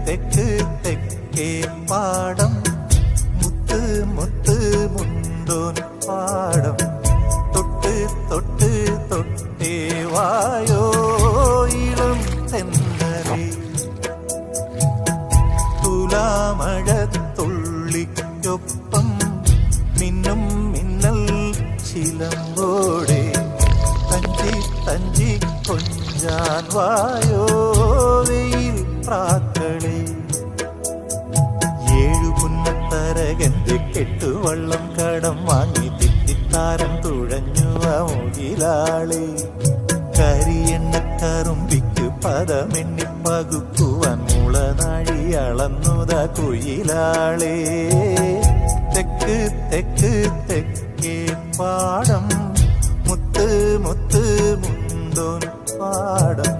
തെക്ക് തെക്കേ പാടം മുത്ത് മുത്ത് മുന്തോൻ പാടം തൊട്ട് തൊട്ട് തൊട്ടേ വായോ ഇളം തെന്നലേ തുലാമഴത്തുള്ളിക്കൊപ്പം മിന്നും മിന്നൽ ചിലമ്പോടെ തഞ്ചി തഞ്ചി കൊഞ്ചാൻ വായോ വെയിൽ പ്രാക്കളെ ഏഴു പുന്നത്തരകന്റെ കെട്ടുവള്ളം കടം വാങ്ങി തിത്തിത്താരം തുഴഞ്ഞു മുകിലാളെ കരിയെണ്ണക്കറുമ്പിക്ക് പദമെണ്ണി പകുക്കുവാൻ മുളനാഴി അളന്നുത കുയിലാളേ തെക്ക് തെക്ക് തെക്കേ പാടം മുത്ത് മുത്ത് മുന്തോൻ പാടം